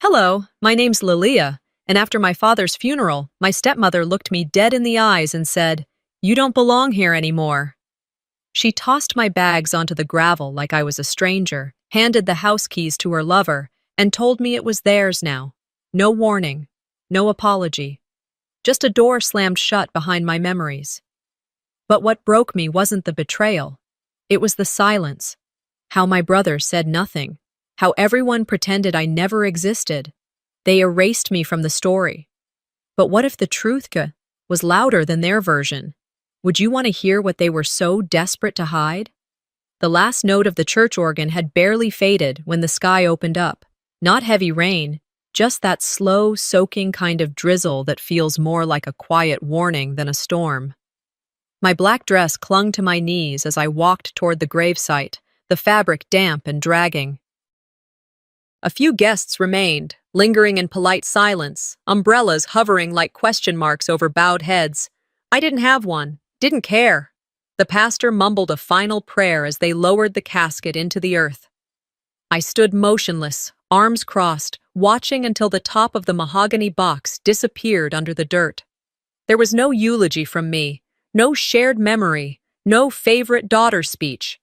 Hello, my name's Lilia, and after my father's funeral, my stepmother looked me dead in the eyes and said, "You don't belong here anymore." She tossed my bags onto the gravel like I was a stranger, handed the house keys to her lover, and told me it was theirs now. No warning, no apology. Just a door slammed shut behind my memories. But what broke me wasn't the betrayal. It was the silence. How my brother said nothing. How everyone pretended I never existed. They erased me from the story. But what if the truth was louder than their version? Would you want to hear what they were so desperate to hide? The last note of the church organ had barely faded when the sky opened up. Not heavy rain, just that slow, soaking kind of drizzle that feels more like a quiet warning than a storm. My black dress clung to my knees as I walked toward the gravesite, the fabric damp and dragging. A few guests remained, lingering in polite silence, umbrellas hovering like question marks over bowed heads. I didn't have one, didn't care. The pastor mumbled a final prayer as they lowered the casket into the earth. I stood motionless, arms crossed, watching until the top of the mahogany box disappeared under the dirt. There was no eulogy from me, no shared memory, no favorite daughter speech.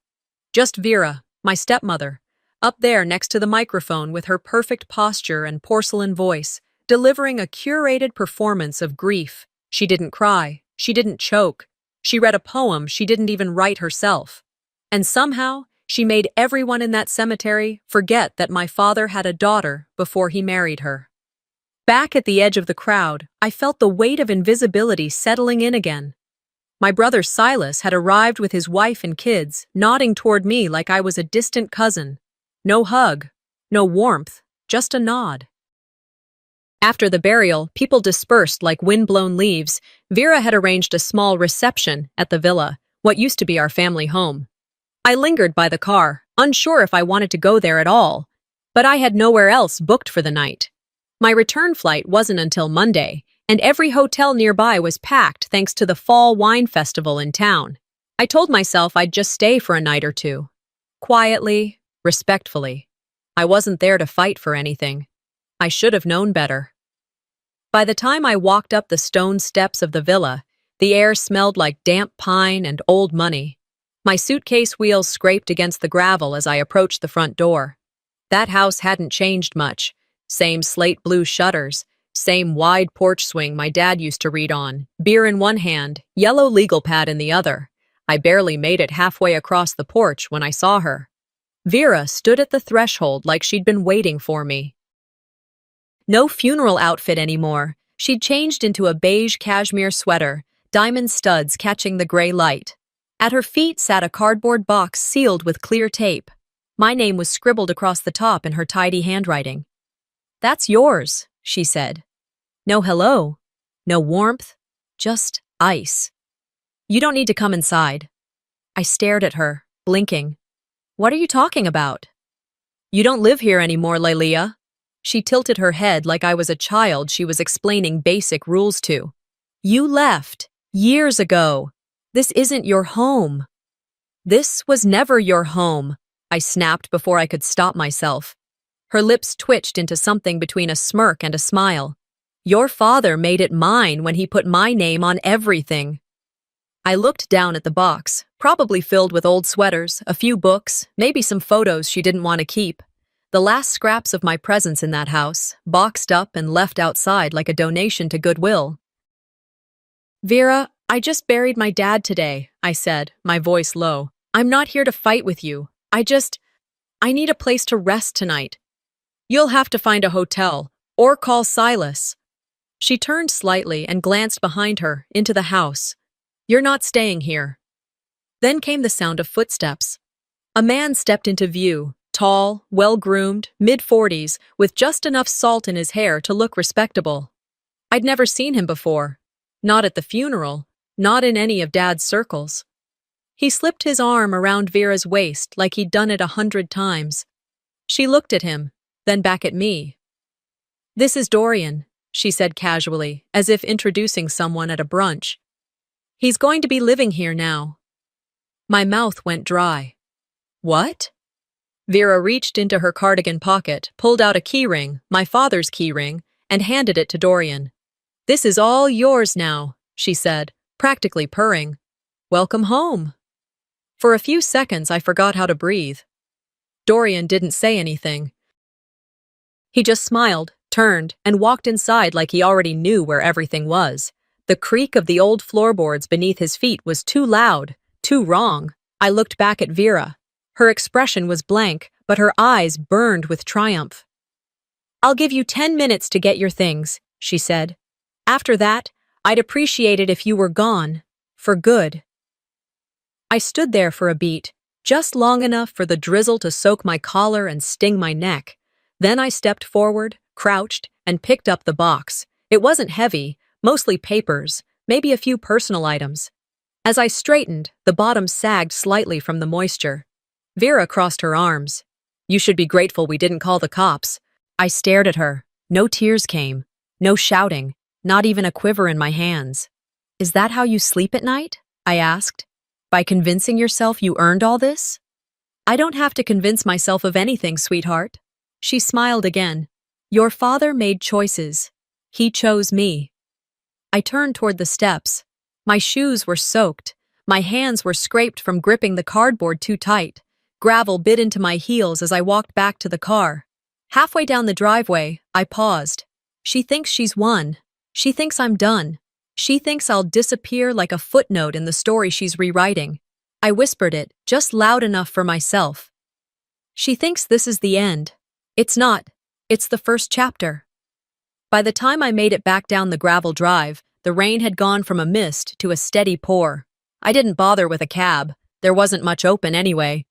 Just Vera, my stepmother, up there next to the microphone with her perfect posture and porcelain voice, delivering a curated performance of grief. She didn't cry, she didn't choke. She read a poem she didn't even write herself. And somehow, she made everyone in that cemetery forget that my father had a daughter before he married her. Back at the edge of the crowd, I felt the weight of invisibility settling in again. My brother Silas had arrived with his wife and kids, nodding toward me like I was a distant cousin. No hug, no warmth, just a nod. After the burial, people dispersed like wind-blown leaves. Vera had arranged a small reception at the villa, what used to be our family home. I lingered by the car, unsure if I wanted to go there at all, but I had nowhere else booked for the night. My return flight wasn't until Monday, and every hotel nearby was packed thanks to the fall wine festival in town. I told myself I'd just stay for a night or two. Quietly, respectfully. I wasn't there to fight for anything. I should have known better. By the time I walked up the stone steps of the villa, the air smelled like damp pine and old money. My suitcase wheels scraped against the gravel as I approached the front door. That house hadn't changed much. Same slate blue shutters, same wide porch swing my dad used to read on, beer in one hand, yellow legal pad in the other. I barely made it halfway across the porch when I saw her. Vera stood at the threshold like she'd been waiting for me. No funeral outfit anymore. She'd changed into a beige cashmere sweater, diamond studs catching the gray light. At her feet sat a cardboard box sealed with clear tape. My name was scribbled across the top in her tidy handwriting. "That's yours," she said. No hello, no warmth, just ice. "You don't need to come inside." I stared at her, blinking. "What are you talking about?" "You don't live here anymore, Lelia." She tilted her head like I was a child she was explaining basic rules to. "You left, years ago. This isn't your home." "This was never your home," I snapped before I could stop myself. Her lips twitched into something between a smirk and a smile. "Your father made it mine when he put my name on everything." I looked down at the box, probably filled with old sweaters, a few books, maybe some photos she didn't want to keep. The last scraps of my presence in that house, boxed up and left outside like a donation to Goodwill. "Vera, I just buried my dad today," I said, my voice low. "I'm not here to fight with you. I need a place to rest tonight." "You'll have to find a hotel, or call Silas." She turned slightly and glanced behind her, into the house. "You're not staying here." Then came the sound of footsteps. A man stepped into view, tall, well-groomed, mid-40s, with just enough salt in his hair to look respectable. I'd never seen him before. Not at the funeral, not in any of Dad's circles. He slipped his arm around Vera's waist like he'd done it 100 times. She looked at him, then back at me. "This is Dorian," she said casually, as if introducing someone at a brunch. "He's going to be living here now." My mouth went dry. "What?" Vera reached into her cardigan pocket, pulled out a keyring, my father's keyring, and handed it to Dorian. "This is all yours now," she said, practically purring. "Welcome home." For a few seconds, I forgot how to breathe. Dorian didn't say anything. He just smiled, turned, and walked inside like he already knew where everything was. The creak of the old floorboards beneath his feet was too loud, too wrong. I looked back at Vera. Her expression was blank, but her eyes burned with triumph. "I'll give you 10 minutes to get your things," she said. "After that, I'd appreciate it if you were gone. For good." I stood there for a beat, just long enough for the drizzle to soak my collar and sting my neck. Then I stepped forward, crouched, and picked up the box. It wasn't heavy, mostly papers, maybe a few personal items. As I straightened, the bottom sagged slightly from the moisture. Vera crossed her arms. "You should be grateful we didn't call the cops." I stared at her. No tears came. No shouting. Not even a quiver in my hands. "Is that how you sleep at night?" I asked. "By convincing yourself you earned all this?" "I don't have to convince myself of anything, sweetheart." She smiled again. "Your father made choices. He chose me." I turned toward the steps. My shoes were soaked. My hands were scraped from gripping the cardboard too tight. Gravel bit into my heels as I walked back to the car. Halfway down the driveway, I paused. She thinks she's won. She thinks I'm done. She thinks I'll disappear like a footnote in the story she's rewriting. I whispered it, just loud enough for myself. She thinks this is the end. It's not. It's the first chapter. By the time I made it back down the gravel drive, the rain had gone from a mist to a steady pour. I didn't bother with a cab. There wasn't much open anyway.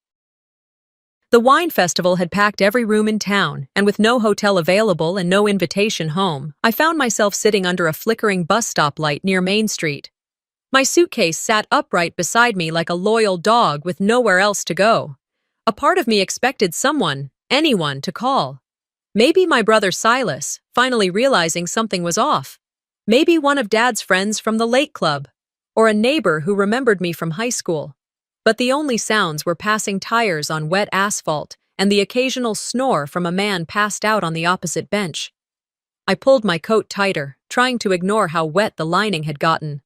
The wine festival had packed every room in town, and with no hotel available and no invitation home, I found myself sitting under a flickering bus stop light near Main Street. My suitcase sat upright beside me like a loyal dog with nowhere else to go. A part of me expected someone, anyone, to call. Maybe my brother Silas, finally realizing something was off. Maybe one of Dad's friends from the lake club, or a neighbor who remembered me from high school. But the only sounds were passing tires on wet asphalt and the occasional snore from a man passed out on the opposite bench. I pulled my coat tighter, trying to ignore how wet the lining had gotten.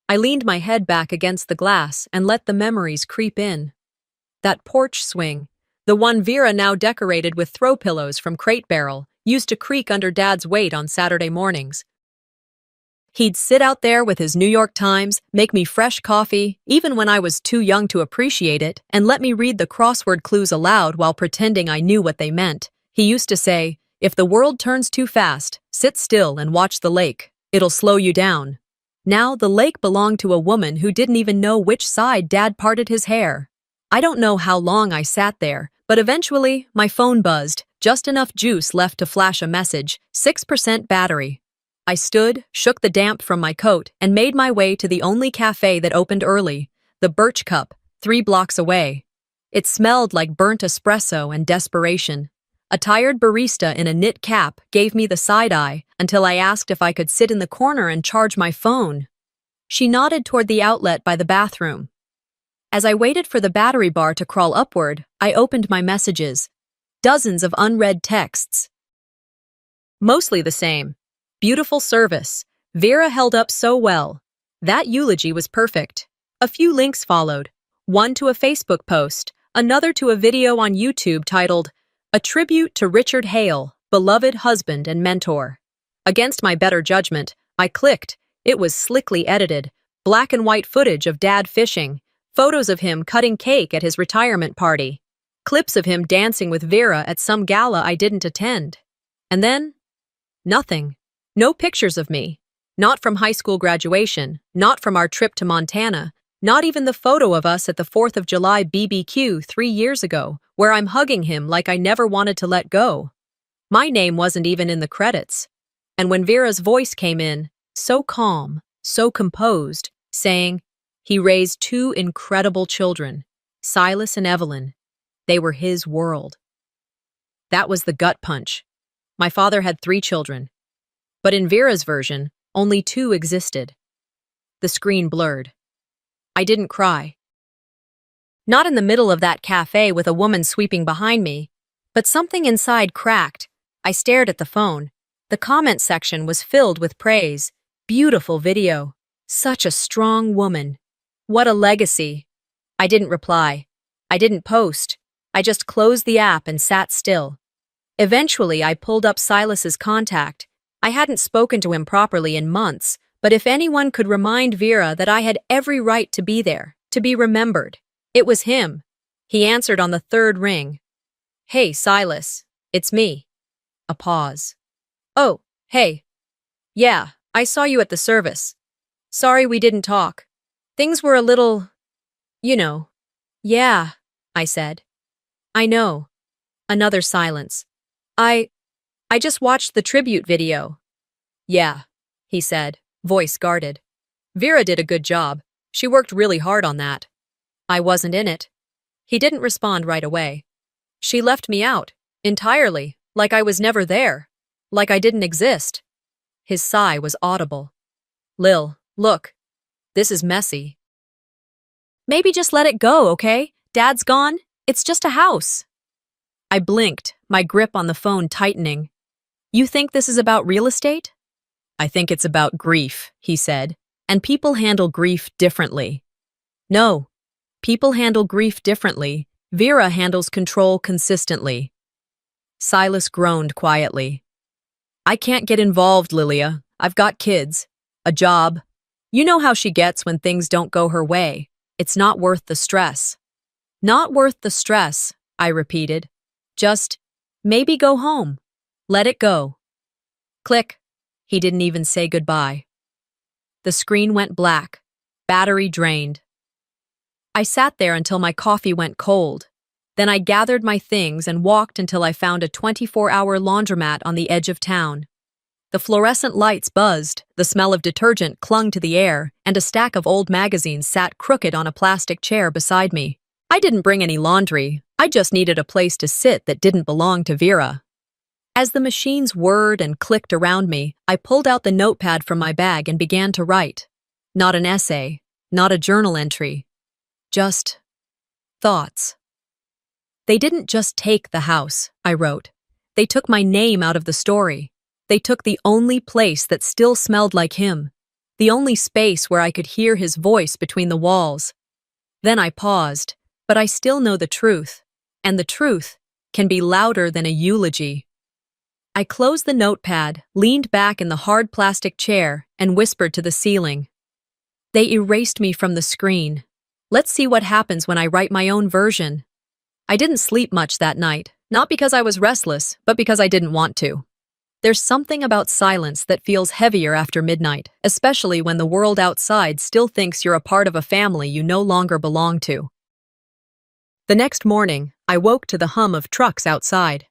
I leaned my head back against the glass and let the memories creep in. That porch swing, the one Vera now decorated with throw pillows from Crate Barrel, used to creak under Dad's weight on Saturday mornings. He'd sit out there with his New York Times, make me fresh coffee, even when I was too young to appreciate it, and let me read the crossword clues aloud while pretending I knew what they meant. He used to say, "If the world turns too fast, sit still and watch the lake. It'll slow you down." Now, the lake belonged to a woman who didn't even know which side Dad parted his hair. I don't know how long I sat there, but eventually, my phone buzzed, just enough juice left to flash a message, 6% battery. I stood, shook the damp from my coat, and made my way to the only cafe that opened early, the Birch Cup, 3 blocks away. It smelled like burnt espresso and desperation. A tired barista in a knit cap gave me the side eye until I asked if I could sit in the corner and charge my phone. She nodded toward the outlet by the bathroom. As I waited for the battery bar to crawl upward, I opened my messages. Dozens of unread texts. Mostly the same. Beautiful service. Vera held up so well. That eulogy was perfect. A few links followed. One to a Facebook post, another to a video on YouTube titled, "A Tribute to Richard Hale, Beloved Husband and Mentor." Against my better judgment, I clicked. It was slickly edited. Black and white footage of Dad fishing. Photos of him cutting cake at his retirement party. Clips of him dancing with Vera at some gala I didn't attend. And then, nothing. No pictures of me. Not from high school graduation, not from our trip to Montana, not even the photo of us at the 4th of July BBQ 3 years ago, where I'm hugging him like I never wanted to let go. My name wasn't even in the credits. And when Vera's voice came in, so calm, so composed, saying, "He raised 2 incredible children, Silas and Evelyn. They were his world." That was the gut punch. My father had 3 children. But in Vera's version, only 2 existed. The screen blurred. I didn't cry. Not in the middle of that cafe with a woman sweeping behind me, but something inside cracked. I stared at the phone. The comment section was filled with praise. Beautiful video. Such a strong woman. What a legacy. I didn't reply. I didn't post. I just closed the app and sat still. Eventually, I pulled up Silas's contact. I hadn't spoken to him properly in months, but if anyone could remind Vera that I had every right to be there, to be remembered, it was him. He answered on the third ring. "Hey, Silas. It's me." A pause. "Oh, hey. Yeah, I saw you at the service. Sorry we didn't talk. Things were a little, you know." "Yeah," I said. "I know." Another silence. I just watched the tribute video." "Yeah," he said, voice guarded. "Vera did a good job. She worked really hard on that." "I wasn't in it." He didn't respond right away. "She left me out, entirely, like I was never there, like I didn't exist." His sigh was audible. "Lil, look. This is messy." "Maybe just let it go, okay? Dad's gone. It's just a house." I blinked, my grip on the phone tightening. "You think this is about real estate?" "I think it's about grief," he said, "and people handle grief differently." "No. People handle grief differently. Vera handles control consistently." Silas groaned quietly. "I can't get involved, Lilia. I've got kids. A job. You know how she gets when things don't go her way. It's not worth the stress." "Not worth the stress," I repeated. "Just, maybe go home. Let it go." Click. He didn't even say goodbye. The screen went black. Battery drained. I sat there until my coffee went cold. Then I gathered my things and walked until I found a 24-hour laundromat on the edge of town. The fluorescent lights buzzed, the smell of detergent clung to the air, and a stack of old magazines sat crooked on a plastic chair beside me. I didn't bring any laundry. I just needed a place to sit that didn't belong to Vera. As the machines whirred and clicked around me, I pulled out the notepad from my bag and began to write. Not an essay, not a journal entry. Just thoughts. "They didn't just take the house," I wrote. "They took my name out of the story. They took the only place that still smelled like him, the only space where I could hear his voice between the walls." Then I paused, but I still know the truth, and the truth can be louder than a eulogy. I closed the notepad, leaned back in the hard plastic chair, and whispered to the ceiling. "They erased me from the screen. Let's see what happens when I write my own version." I didn't sleep much that night, not because I was restless, but because I didn't want to. There's something about silence that feels heavier after midnight, especially when the world outside still thinks you're a part of a family you no longer belong to. The next morning, I woke to the hum of trucks outside.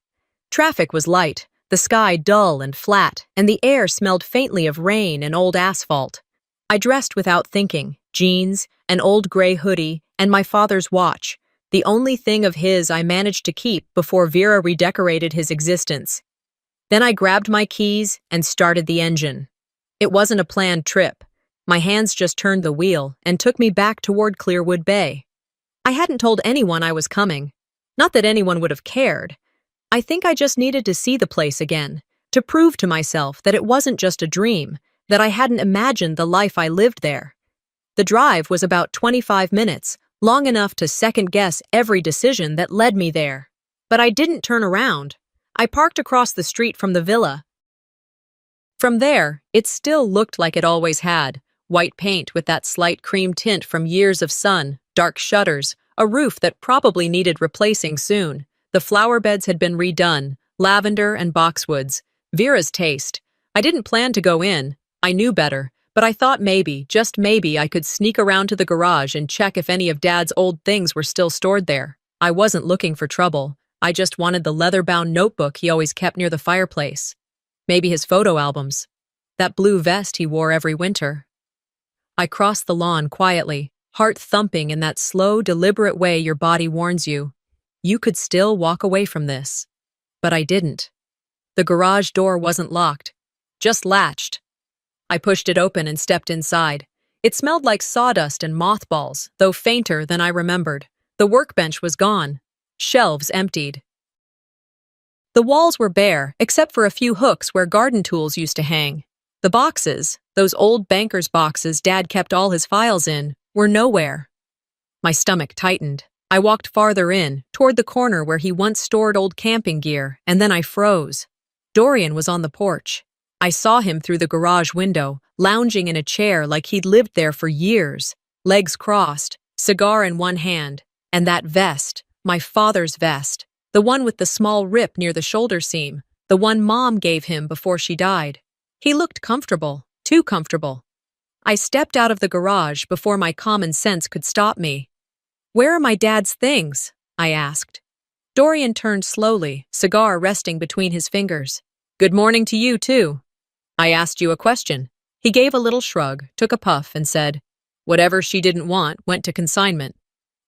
Traffic was light, the sky dull and flat, and the air smelled faintly of rain and old asphalt. I dressed without thinking, jeans, an old gray hoodie, and my father's watch, the only thing of his I managed to keep before Vera redecorated his existence. Then I grabbed my keys and started the engine. It wasn't a planned trip. My hands just turned the wheel and took me back toward Clearwood Bay. I hadn't told anyone I was coming. Not that anyone would have cared. I think I just needed to see the place again, to prove to myself that it wasn't just a dream, that I hadn't imagined the life I lived there. The drive was about 25 minutes, long enough to second-guess every decision that led me there. But I didn't turn around. I parked across the street from the villa. From there, it still looked like it always had, white paint with that slight cream tint from years of sun, dark shutters, a roof that probably needed replacing soon. The flower beds had been redone, lavender and boxwoods. Vera's taste. I didn't plan to go in. I knew better, but I thought maybe, just maybe, I could sneak around to the garage and check if any of Dad's old things were still stored there. I wasn't looking for trouble. I just wanted the leather-bound notebook he always kept near the fireplace. Maybe his photo albums. That blue vest he wore every winter. I crossed the lawn quietly, heart thumping in that slow, deliberate way your body warns you. You could still walk away from this. But I didn't. The garage door wasn't locked, just latched. I pushed it open and stepped inside. It smelled like sawdust and mothballs, though fainter than I remembered. The workbench was gone. Shelves emptied. The walls were bare, except for a few hooks where garden tools used to hang. The boxes, those old banker's boxes Dad kept all his files in, were nowhere. My stomach tightened. I walked farther in, toward the corner where he once stored old camping gear, and then I froze. Dorian was on the porch. I saw him through the garage window, lounging in a chair like he'd lived there for years, legs crossed, cigar in one hand, and that vest, my father's vest, the one with the small rip near the shoulder seam, the one Mom gave him before she died. He looked comfortable, too comfortable. I stepped out of the garage before my common sense could stop me. "Where are my dad's things?" I asked. Dorian turned slowly, cigar resting between his fingers. "Good morning to you, too. I asked you a question." He gave a little shrug, took a puff, and said, "Whatever she didn't want went to consignment."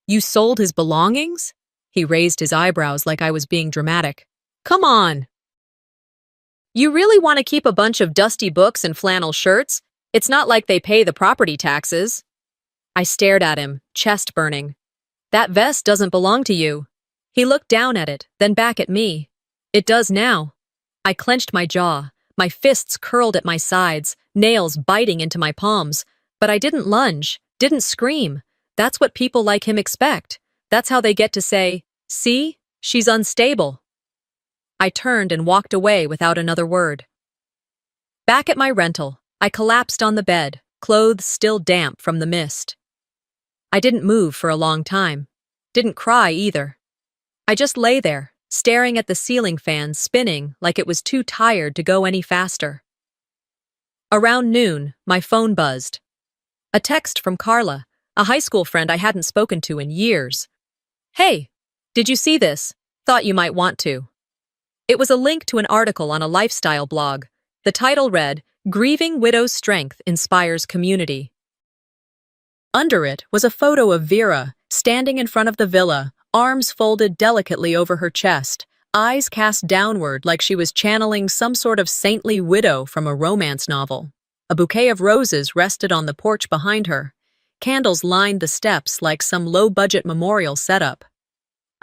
"You sold his belongings?" He raised his eyebrows like I was being dramatic. "Come on. You really want to keep a bunch of dusty books and flannel shirts? It's not like they pay the property taxes." I stared at him, chest burning. "That vest doesn't belong to you." He looked down at it, then back at me. "It does now." I clenched my jaw, my fists curled at my sides, nails biting into my palms. But I didn't lunge, didn't scream. That's what people like him expect. That's how they get to say, "See, she's unstable." I turned and walked away without another word. Back at my rental, I collapsed on the bed, clothes still damp from the mist. I didn't move for a long time. Didn't cry either. I just lay there, staring at the ceiling fan spinning like it was too tired to go any faster. Around noon, my phone buzzed. A text from Carla, a high school friend I hadn't spoken to in years. "Hey, did you see this? Thought you might want to." It was a link to an article on a lifestyle blog. The title read, "Grieving Widow's Strength Inspires Community." Under it was a photo of Vera, standing in front of the villa, arms folded delicately over her chest, eyes cast downward like she was channeling some sort of saintly widow from a romance novel. A bouquet of roses rested on the porch behind her. Candles lined the steps like some low-budget memorial setup.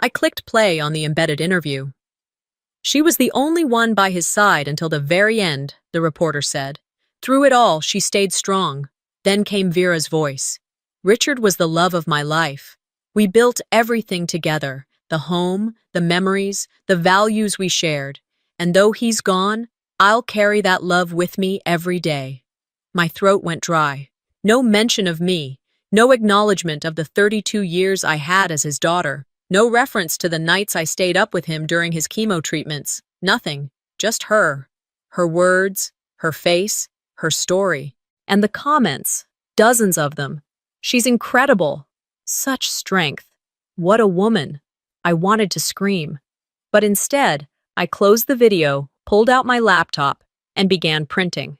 I clicked play on the embedded interview. "She was the only one by his side until the very end," the reporter said. "Through it all, she stayed strong." Then came Vera's voice. "Richard was the love of my life. We built everything together, the home, the memories, the values we shared. And though he's gone, I'll carry that love with me every day." My throat went dry. No mention of me. No acknowledgement of the 32 years I had as his daughter. No reference to the nights I stayed up with him during his chemo treatments. Nothing. Just her. Her words, her face, her story. And the comments. Dozens of them. "She's incredible. Such strength. What a woman." I wanted to scream. But instead, I closed the video, pulled out my laptop, and began printing.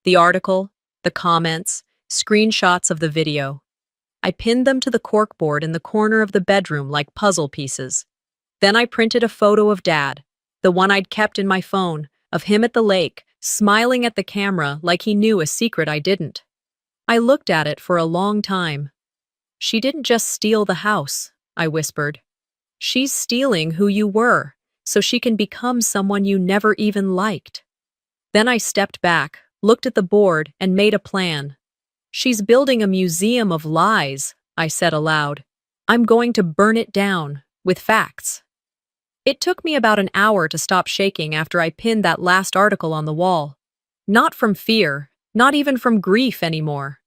The article, the comments, screenshots of the video. I pinned them to the corkboard in the corner of the bedroom like puzzle pieces. Then I printed a photo of Dad, the one I'd kept in my phone, of him at the lake, smiling at the camera like he knew a secret I didn't. I looked at it for a long time. "She didn't just steal the house," I whispered. "She's stealing who you were, so she can become someone you never even liked." Then I stepped back, looked at the board, and made a plan. "She's building a museum of lies," I said aloud. "I'm going to burn it down, with facts." It took me about an hour to stop shaking after I pinned that last article on the wall. Not from fear, not even from grief anymore.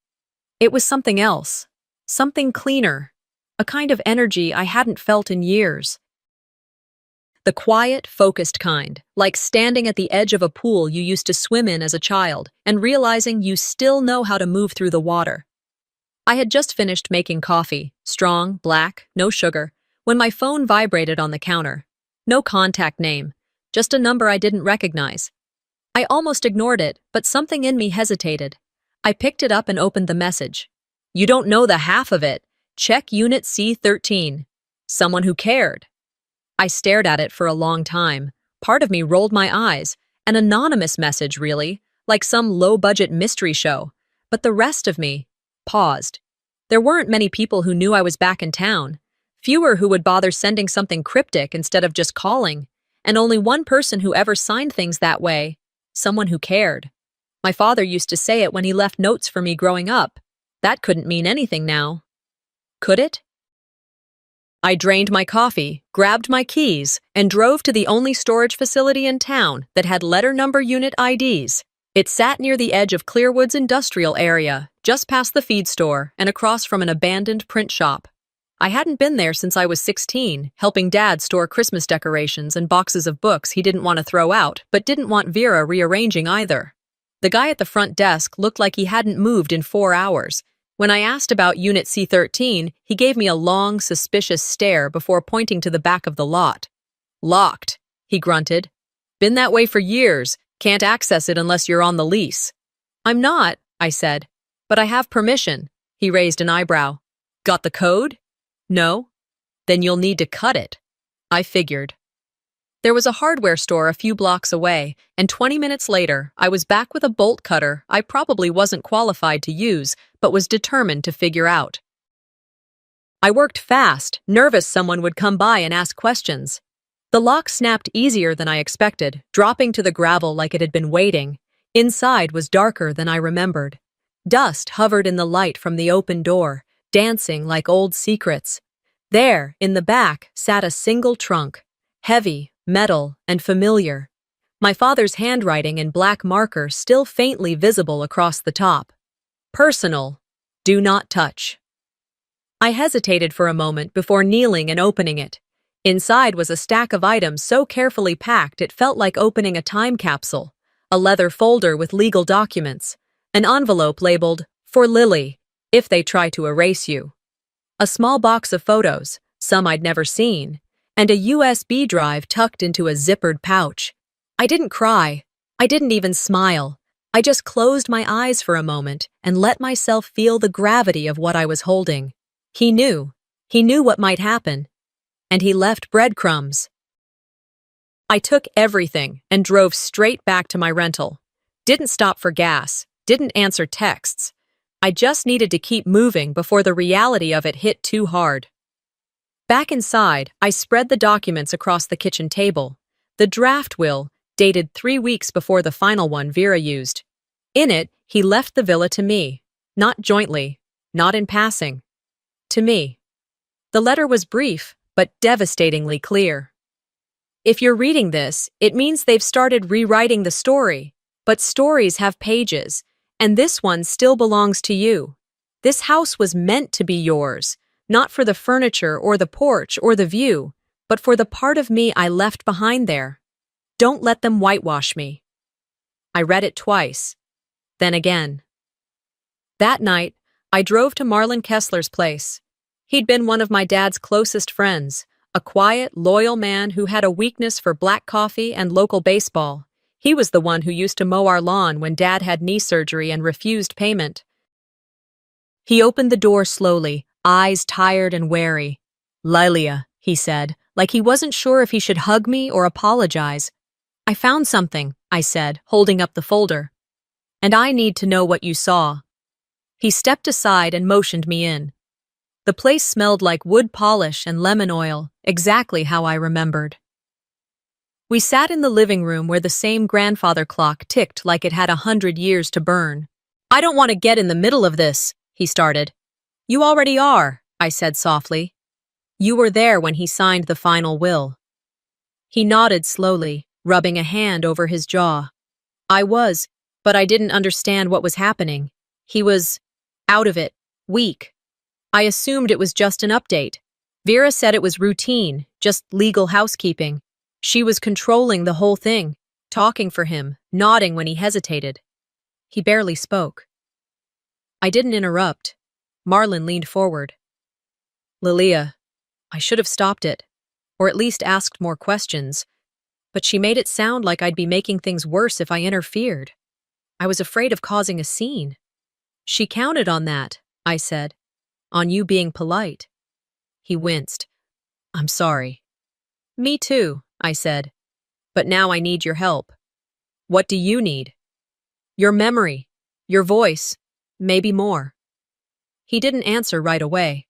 It was something else, something cleaner, a kind of energy I hadn't felt in years. The quiet, focused kind, like standing at the edge of a pool you used to swim in as a child and realizing you still know how to move through the water. I had just finished making coffee, strong, black, no sugar, when my phone vibrated on the counter. No contact name, just a number I didn't recognize. I almost ignored it, but something in me hesitated. I picked it up and opened the message. "You don't know the half of it. Check Unit C13. Someone who cared." I stared at it for a long time. Part of me rolled my eyes. An anonymous message, really, like some low-budget mystery show. But the rest of me paused. There weren't many people who knew I was back in town. fewer who would bother sending something cryptic instead of just calling, and only one person who ever signed things that way, someone who cared. My father used to say it when he left notes for me growing up. That couldn't mean anything now. Could it? I drained my coffee, grabbed my keys, and drove to the only storage facility in town that had letter number unit IDs. It sat near the edge of Clearwood's industrial area, just past the feed store and across from an abandoned print shop. I hadn't been there since I was 16, helping Dad store Christmas decorations and boxes of books he didn't want to throw out, but didn't want Vera rearranging either. The guy at the front desk looked like he hadn't moved in 4 hours. When I asked about Unit C13, he gave me a long, suspicious stare before pointing to the back of the lot. Locked, he grunted. Been that way for years. Can't access it unless you're on the lease. I'm not, I said. But I have permission. He raised an eyebrow. Got the code? No? Then you'll need to cut it. I figured. There was a hardware store a few blocks away, and 20 minutes later, I was back with a bolt cutter I probably wasn't qualified to use, but was determined to figure out. I worked fast, nervous someone would come by and ask questions. The lock snapped easier than I expected, dropping to the gravel like it had been waiting. Inside was darker than I remembered. Dust hovered in the light from the open door, dancing like old secrets. There, in the back, sat a single trunk, heavy, metal, and familiar. My father's handwriting in black marker still faintly visible across the top. Personal. Do not touch. I hesitated for a moment before kneeling and opening it. Inside was a stack of items so carefully packed it felt like opening a time capsule. A leather folder with legal documents. An envelope labeled, "For Lily, if they try to erase you." A small box of photos, some I'd never seen, and a USB drive tucked into a zippered pouch. I didn't cry. I didn't even smile. I just closed my eyes for a moment and let myself feel the gravity of what I was holding. He knew. He knew what might happen. And he left breadcrumbs. I took everything and drove straight back to my rental. Didn't stop for gas. Didn't answer texts. I just needed to keep moving before the reality of it hit too hard. Back inside, I spread the documents across the kitchen table. The draft will, dated 3 weeks before the final one Vera used. In it, he left the villa to me. Not jointly, not in passing. To me. The letter was brief, but devastatingly clear. If you're reading this, it means they've started rewriting the story. But stories have pages, and this one still belongs to you. This house was meant to be yours. Not for the furniture or the porch or the view, but for the part of me I left behind there. Don't let them whitewash me. I read it twice, then again. That night, I drove to Marlon Kessler's place. He'd been one of my dad's closest friends, a quiet, loyal man who had a weakness for black coffee and local baseball. He was the one who used to mow our lawn when Dad had knee surgery and refused payment. He opened the door slowly, eyes tired and wary. "Lilia," he said, like he wasn't sure if he should hug me or apologize. "I found something," I said, holding up the folder. "And I need to know what you saw." He stepped aside and motioned me in. The place smelled like wood polish and lemon oil, exactly how I remembered. We sat in the living room where the same grandfather clock ticked like it had 100 years to burn. "I don't want to get in the middle of this," he started. "You already are," I said softly. "You were there when he signed the final will." He nodded slowly, rubbing a hand over his jaw. "I was, but I didn't understand what was happening. He was out of it, weak. I assumed it was just an update. Vera said it was routine, just legal housekeeping. She was controlling the whole thing, talking for him, nodding when he hesitated. He barely spoke. I didn't interrupt. Marlon leaned forward. "Lilia, I should have stopped it, or at least asked more questions, but she made it sound like I'd be making things worse if I interfered. I was afraid of causing a scene." "She counted on that," I said. "On you being polite." He winced. "I'm sorry." "Me too," I said. "But now I need your help." "What do you need?" "Your memory, your voice, maybe more." He didn't answer right away.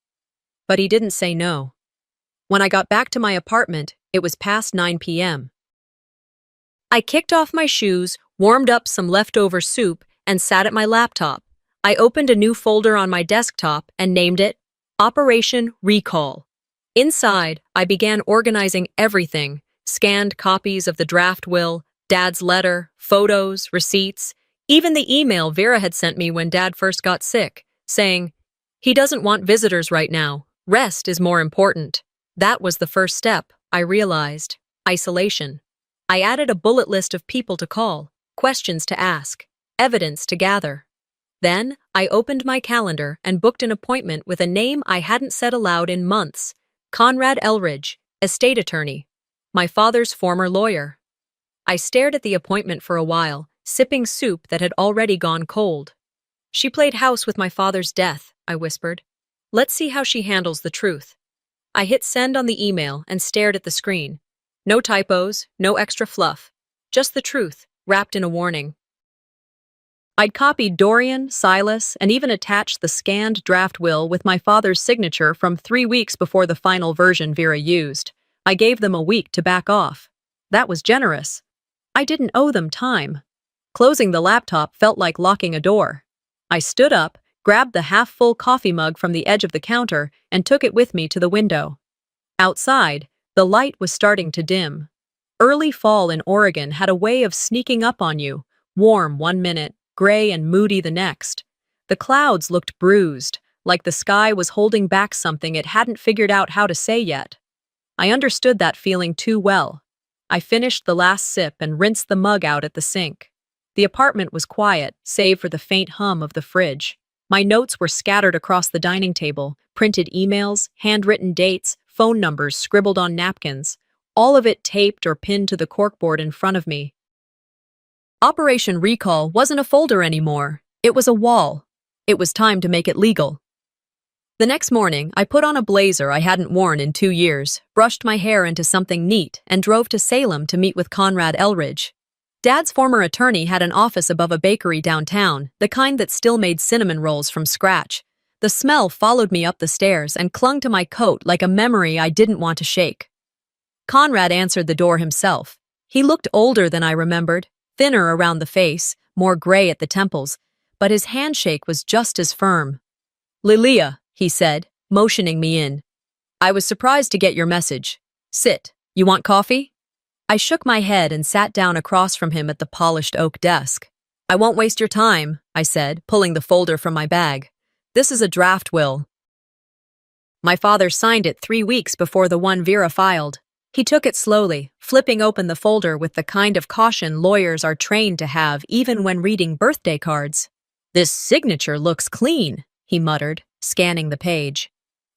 But he didn't say no. When I got back to my apartment, it was past 9 p.m. I kicked off my shoes, warmed up some leftover soup, and sat at my laptop. I opened a new folder on my desktop and named it Operation Recall. Inside, I began organizing everything: scanned copies of the draft will, Dad's letter, photos, receipts, even the email Vera had sent me when Dad first got sick, saying, "He doesn't want visitors right now. Rest is more important." That was the first step, I realized: isolation. I added a bullet list of people to call, questions to ask, evidence to gather. Then, I opened my calendar and booked an appointment with a name I hadn't said aloud in months: Conrad Elridge, estate attorney, my father's former lawyer. I stared at the appointment for a while, sipping soup that had already gone cold. "She played house with my father's death," I whispered. "Let's see how she handles the truth." I hit send on the email and stared at the screen. No typos, no extra fluff. Just the truth, wrapped in a warning. I'd copied Dorian, Silas, and even attached the scanned draft will with my father's signature from 3 weeks before the final version Vera used. I gave them a week to back off. That was generous. I didn't owe them time. Closing the laptop felt like locking a door. I stood up, grabbed the half-full coffee mug from the edge of the counter, and took it with me to the window. Outside, the light was starting to dim. Early fall in Oregon had a way of sneaking up on you, warm 1 minute, gray and moody the next. The clouds looked bruised, like the sky was holding back something it hadn't figured out how to say yet. I understood that feeling too well. I finished the last sip and rinsed the mug out at the sink. The apartment was quiet, save for the faint hum of the fridge. My notes were scattered across the dining table: printed emails, handwritten dates, phone numbers scribbled on napkins, all of it taped or pinned to the corkboard in front of me. Operation Recall wasn't a folder anymore. It was a wall. It was time to make it legal. The next morning, I put on a blazer I hadn't worn in 2 years, brushed my hair into something neat, and drove to Salem to meet with Conrad Elridge. Dad's former attorney had an office above a bakery downtown, the kind that still made cinnamon rolls from scratch. The smell followed me up the stairs and clung to my coat like a memory I didn't want to shake. Conrad answered the door himself. He looked older than I remembered, thinner around the face, more gray at the temples, but his handshake was just as firm. "Lilia," he said, motioning me in. "I was surprised to get your message. Sit. You want coffee?" I shook my head and sat down across from him at the polished oak desk. "I won't waste your time," I said, pulling the folder from my bag. "This is a draft will. My father signed it 3 weeks before the one Vera filed." He took it slowly, flipping open the folder with the kind of caution lawyers are trained to have even when reading birthday cards. "This signature looks clean," he muttered, scanning the page.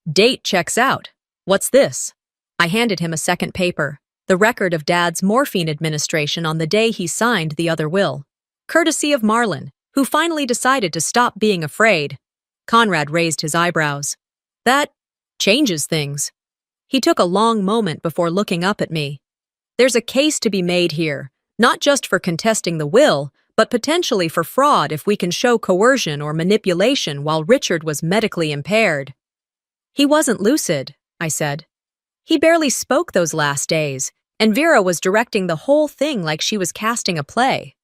"Date checks out. What's this?" I handed him a second paper, the record of Dad's morphine administration on the day he signed the other will. Courtesy of Marlin, who finally decided to stop being afraid. Conrad raised his eyebrows. "That changes things." He took a long moment before looking up at me. "There's a case to be made here, not just for contesting the will, but potentially for fraud if we can show coercion or manipulation while Richard was medically impaired." "He wasn't lucid," I said. "He barely spoke those last days, and Vera was directing the whole thing like she was casting a play."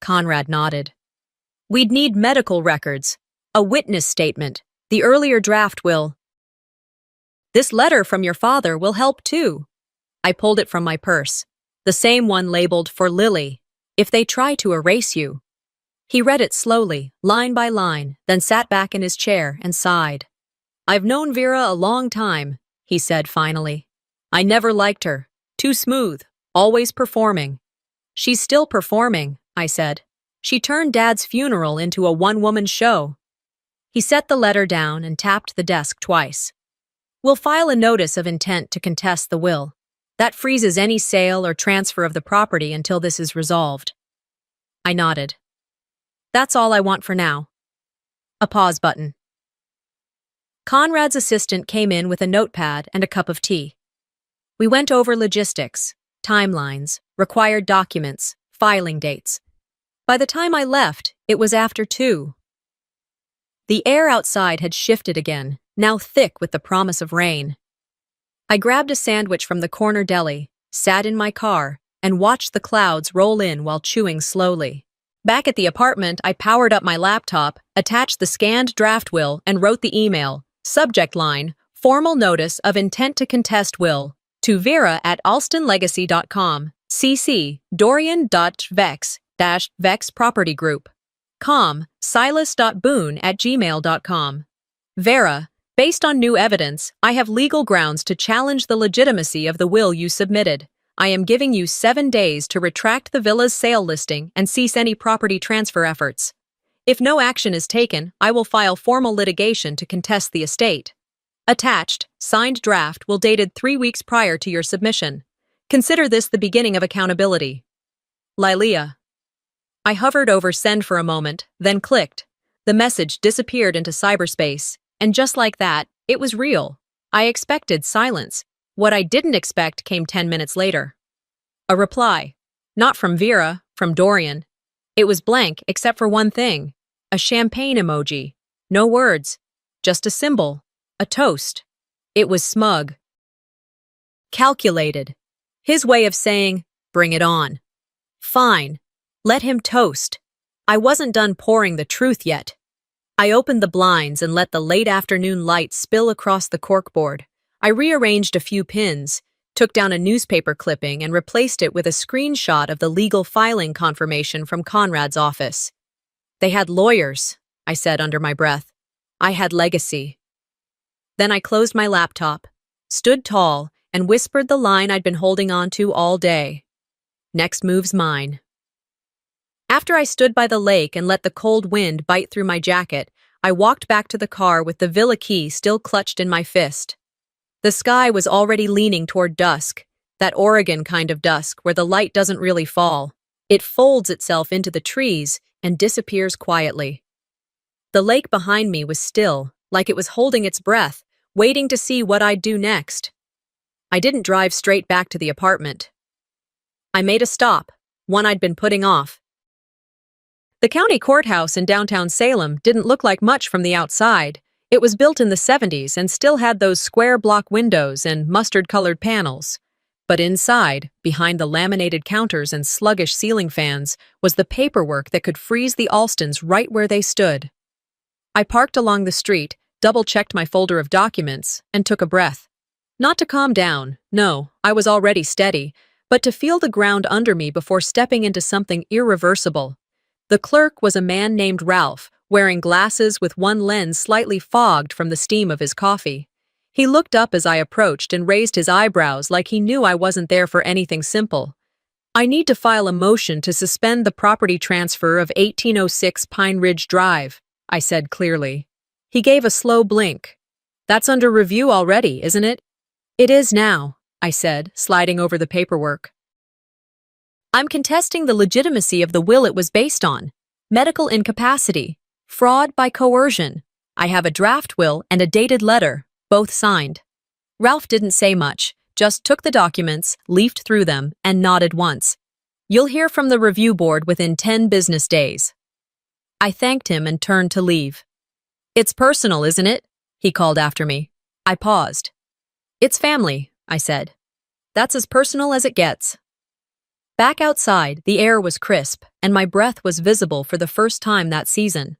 Conrad nodded. "We'd need medical records, a witness statement, the earlier draft will. This letter from your father will help too." I pulled it from my purse, the same one labeled "For Lily, if they try to erase you." He read it slowly, line by line, then sat back in his chair and sighed. "I've known Vera a long time," he said finally. "I never liked her. Too smooth, always performing." "She's still performing," I said. "She turned Dad's funeral into a one-woman show." He set the letter down and tapped the desk twice. "We'll file a notice of intent to contest the will. That freezes any sale or transfer of the property until this is resolved." I nodded. "That's all I want for now." A pause button. Conrad's assistant came in with a notepad and a cup of tea. We went over logistics, timelines, required documents, filing dates. By the time I left, it was after 2. The air outside had shifted again, now thick with the promise of rain. I grabbed a sandwich from the corner deli, sat in my car, and watched the clouds roll in while chewing slowly. Back at the apartment, I powered up my laptop, attached the scanned draft will, and wrote the email. Subject line, formal notice of intent to contest will, to Vera at alstonlegacy.com, cc, Dorian.vex-vex property group, silas.boone@gmail.com. Vera, based on new evidence, I have legal grounds to challenge the legitimacy of the will you submitted. I am giving you 7 days to retract the villa's sale listing and cease any property transfer efforts. If no action is taken, I will file formal litigation to contest the estate. Attached, signed draft will dated 3 weeks prior to your submission. Consider this the beginning of accountability. Lilia. I hovered over send for a moment, then clicked. The message disappeared into cyberspace, and just like that, it was real. I expected silence. What I didn't expect came 10 minutes later. A reply. Not from Vera, from Dorian. It was blank except for one thing. A champagne emoji. No words. Just a symbol. A toast. It was smug. Calculated. His way of saying, bring it on. Fine. Let him toast. I wasn't done pouring the truth yet. I opened the blinds and let the late afternoon light spill across the corkboard. I rearranged a few pins, took down a newspaper clipping and replaced it with a screenshot of the legal filing confirmation from Conrad's office. They had lawyers, I said under my breath. I had legacy. Then I closed my laptop, stood tall, and whispered the line I'd been holding on to all day. Next move's mine. After I stood by the lake and let the cold wind bite through my jacket, I walked back to the car with the villa key still clutched in my fist. The sky was already leaning toward dusk, that Oregon kind of dusk where the light doesn't really fall. It folds itself into the trees and disappears quietly. The lake behind me was still, like it was holding its breath, waiting to see what I'd do next. I didn't drive straight back to the apartment. I made a stop, one I'd been putting off. The county courthouse in downtown Salem didn't look like much from the outside. It was built in the 70s and still had those square block windows and mustard-colored panels. But inside, behind the laminated counters and sluggish ceiling fans, was the paperwork that could freeze the Alstons right where they stood. I parked along the street, double-checked my folder of documents, and took a breath. Not to calm down, no, I was already steady, but to feel the ground under me before stepping into something irreversible. The clerk was a man named Ralph, wearing glasses with one lens slightly fogged from the steam of his coffee. He looked up as I approached and raised his eyebrows like he knew I wasn't there for anything simple. I need to file a motion to suspend the property transfer of 1806 Pine Ridge Drive, I said clearly. He gave a slow blink. That's under review already, isn't it? It is now, I said, sliding over the paperwork. I'm contesting the legitimacy of the will it was based on. Medical incapacity. Fraud by coercion. I have a draft will and a dated letter, both signed. Ralph didn't say much, just took the documents, leafed through them, and nodded once. You'll hear from the review board within 10 business days. I thanked him and turned to leave. It's personal, isn't it? He called after me. I paused. It's family, I said. That's as personal as it gets. Back outside, the air was crisp, and my breath was visible for the first time that season.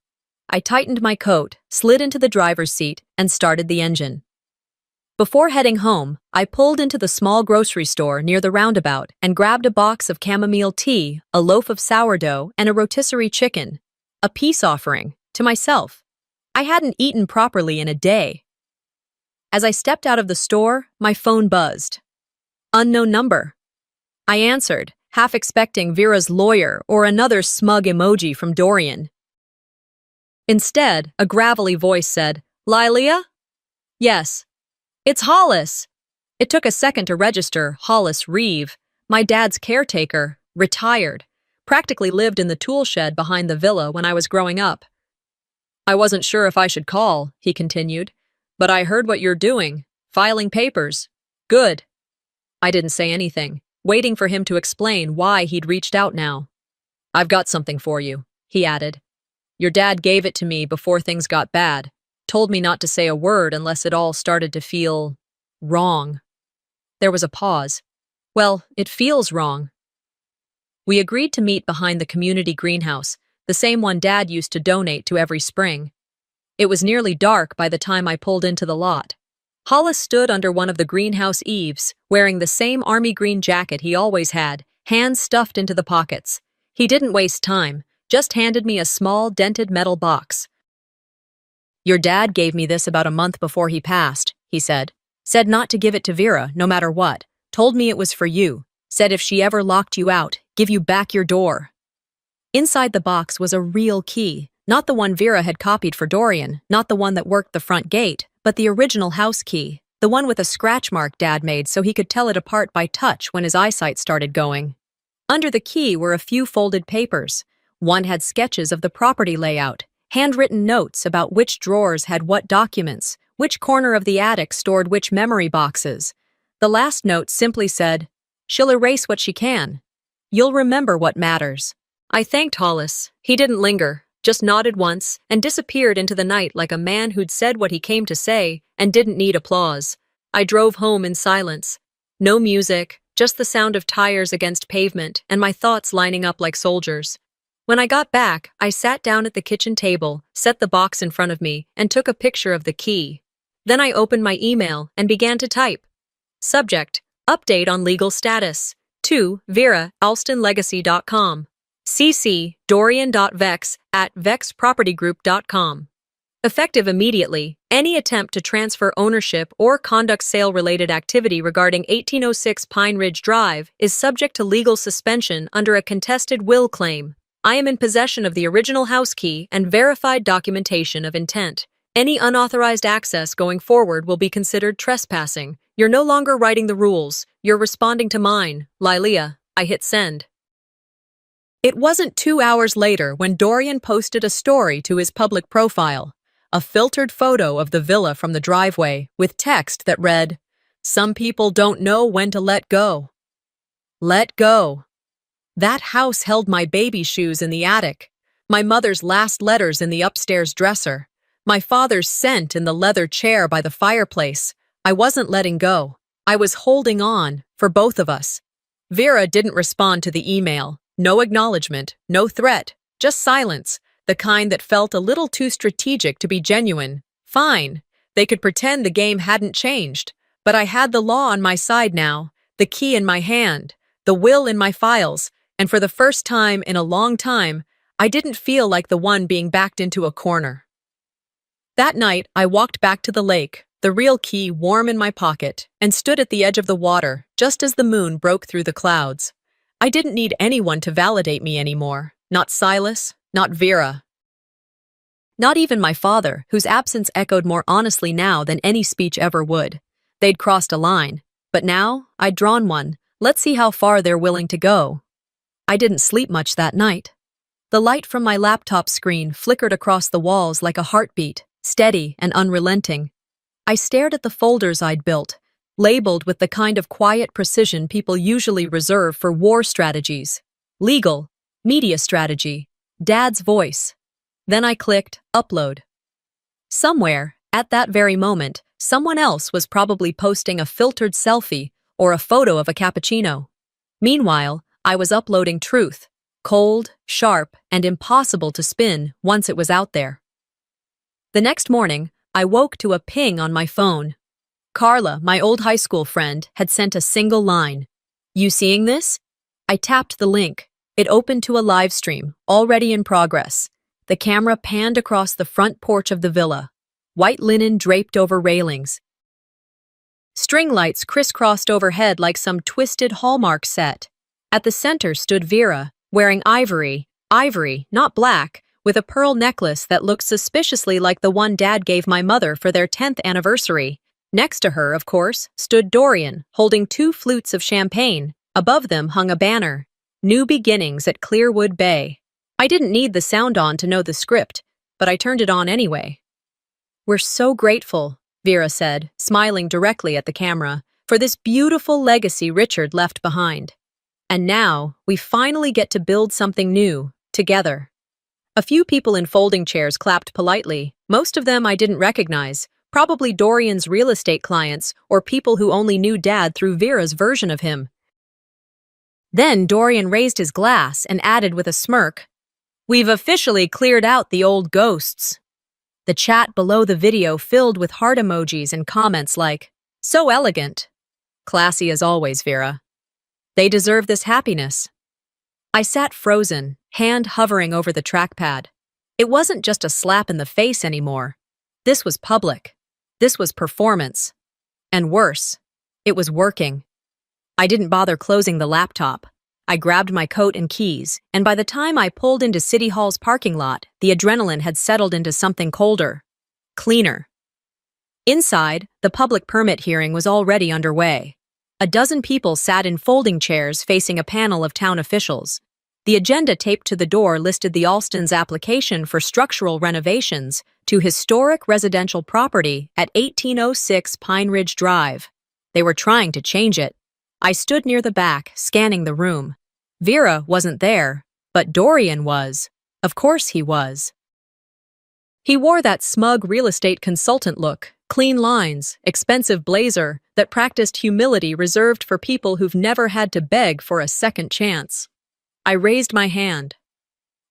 I tightened my coat, slid into the driver's seat, and started the engine. Before heading home, I pulled into the small grocery store near the roundabout and grabbed a box of chamomile tea, a loaf of sourdough, and a rotisserie chicken. A peace offering, to myself. I hadn't eaten properly in a day. As I stepped out of the store, my phone buzzed. Unknown number. I answered, half expecting Vera's lawyer or another smug emoji from Dorian. Instead, a gravelly voice said, Lilia? Yes. It's Hollis. It took a second to register Hollis Reeve, my dad's caretaker, retired, practically lived in the tool shed behind the villa when I was growing up. I wasn't sure if I should call, he continued, but I heard what you're doing, filing papers. Good. I didn't say anything, waiting for him to explain why he'd reached out now. I've got something for you, he added. Your dad gave it to me before things got bad, told me not to say a word unless it all started to feel wrong. There was a pause. Well, it feels wrong. We agreed to meet behind the community greenhouse, the same one Dad used to donate to every spring. It was nearly dark by the time I pulled into the lot. Hollis stood under one of the greenhouse eaves, wearing the same army green jacket he always had, hands stuffed into the pockets. He didn't waste time, just handed me a small, dented metal box. "Your dad gave me this about a month before he passed," he said. "Said not to give it to Vera, no matter what. Told me it was for you. Said if she ever locked you out, give you back your door." Inside the box was a real key, not the one Vera had copied for Dorian, not the one that worked the front gate, but the original house key, the one with a scratch mark Dad made so he could tell it apart by touch when his eyesight started going. Under the key were a few folded papers. One had sketches of the property layout, handwritten notes about which drawers had what documents, which corner of the attic stored which memory boxes. The last note simply said, "She'll erase what she can. You'll remember what matters." I thanked Hollis. He didn't linger, just nodded once and disappeared into the night like a man who'd said what he came to say and didn't need applause. I drove home in silence. No music, just the sound of tires against pavement and my thoughts lining up like soldiers. When I got back, I sat down at the kitchen table, set the box in front of me, and took a picture of the key. Then I opened my email and began to type. Subject: Update on legal status. To Vera, alstonlegacy.com. CC Dorian.vex@vexpropertygroup.com. Effective immediately, any attempt to transfer ownership or conduct sale-related activity regarding 1806 Pine Ridge Drive is subject to legal suspension under a contested will claim. I am in possession of the original house key and verified documentation of intent. Any unauthorized access going forward will be considered trespassing. You're no longer writing the rules. You're responding to mine. Lilia. I hit send. It wasn't 2 hours later when Dorian posted a story to his public profile. A filtered photo of the villa from the driveway with text that read, "Some people don't know when to let go." Let go. That house held my baby shoes in the attic, my mother's last letters in the upstairs dresser, my father's scent in the leather chair by the fireplace. I wasn't letting go. I was holding on, for both of us. Vera didn't respond to the email. No acknowledgement, no threat, just silence, the kind that felt a little too strategic to be genuine. Fine. They could pretend the game hadn't changed. But I had the law on my side now, the key in my hand, the will in my files, and for the first time in a long time, I didn't feel like the one being backed into a corner. That night, I walked back to the lake, the real key warm in my pocket, and stood at the edge of the water, just as the moon broke through the clouds. I didn't need anyone to validate me anymore. Not Silas, not Vera. Not even my father, whose absence echoed more honestly now than any speech ever would. They'd crossed a line. But now, I'd drawn one. Let's see how far they're willing to go. I didn't sleep much that night. The light from my laptop screen flickered across the walls like a heartbeat, steady and unrelenting. I stared at the folders I'd built, labeled with the kind of quiet precision people usually reserve for war strategies. Legal, media strategy, Dad's voice. Then I clicked upload. Somewhere, at that very moment, someone else was probably posting a filtered selfie or a photo of a cappuccino. Meanwhile, I was uploading truth, cold, sharp, and impossible to spin once it was out there. The next morning, I woke to a ping on my phone. Carla, my old high school friend, had sent a single line. "You seeing this?" I tapped the link. It opened to a live stream, already in progress. The camera panned across the front porch of the villa. White linen draped over railings. String lights crisscrossed overhead like some twisted Hallmark set. At the center stood Vera, wearing ivory, not black, with a pearl necklace that looked suspiciously like the one Dad gave my mother for their 10th anniversary. Next to her, of course, stood Dorian, holding 2 flutes of champagne. Above them hung a banner, "New Beginnings at Clearwood Bay." I didn't need the sound on to know the script, but I turned it on anyway. "We're so grateful," Vera said, smiling directly at the camera, "for this beautiful legacy Richard left behind. And now, we finally get to build something new, together." A few people in folding chairs clapped politely, most of them I didn't recognize, Probably Dorian's real estate clients or people who only knew Dad through Vera's version of him. Then Dorian raised his glass and added with a smirk, "We've officially cleared out the old ghosts." The chat below the video filled with heart emojis and comments like, "So elegant." "Classy as always, Vera." "They deserve this happiness." I sat frozen, hand hovering over the trackpad. It wasn't just a slap in the face anymore. This was public. This was performance. And worse, it was working. I didn't bother closing the laptop. I grabbed my coat and keys, and by the time I pulled into City Hall's parking lot, the adrenaline had settled into something colder, cleaner. Inside, the public permit hearing was already underway. A dozen people sat in folding chairs facing a panel of town officials. The agenda taped to the door listed the Alstons' application for structural renovations to historic residential property at 1806 Pine Ridge Drive. They were trying to change it. I stood near the back, scanning the room. Vera wasn't there, but Dorian was. Of course he was. He wore that smug real estate consultant look, clean lines, expensive blazer that practiced humility reserved for people who've never had to beg for a second chance. I raised my hand.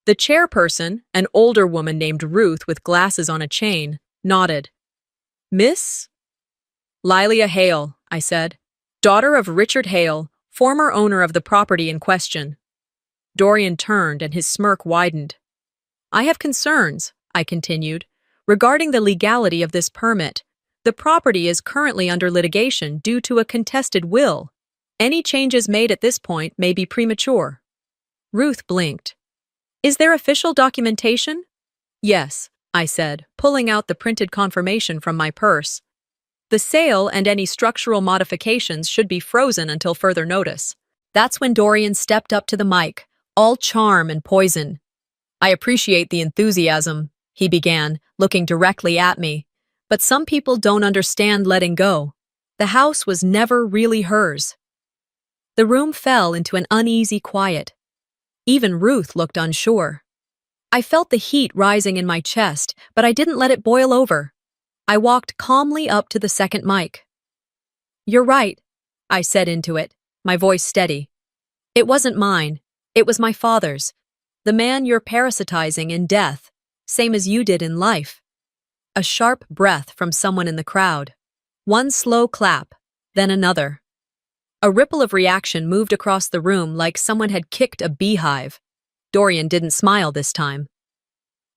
The chairperson, an older woman named Ruth with glasses on a chain, nodded. "Miss?" "Lilia Hale," I said. "Daughter of Richard Hale, former owner of the property in question." Dorian turned and his smirk widened. "I have concerns," I continued, "regarding the legality of this permit. The property is currently under litigation due to a contested will. Any changes made at this point may be premature." Ruth blinked. "Is there official documentation?" "Yes," I said, pulling out the printed confirmation from my purse. "The sale and any structural modifications should be frozen until further notice." That's when Dorian stepped up to the mic, all charm and poison. "I appreciate the enthusiasm," he began, looking directly at me. "But some people don't understand letting go. The house was never really hers." The room fell into an uneasy quiet. Even Ruth looked unsure. I felt the heat rising in my chest, but I didn't let it boil over. I walked calmly up to the second mic. "You're right," I said into it, my voice steady. "It wasn't mine. It was my father's. The man you're parasitizing in death, same as you did in life." A sharp breath from someone in the crowd. One slow clap, then another. A ripple of reaction moved across the room like someone had kicked a beehive. Dorian didn't smile this time.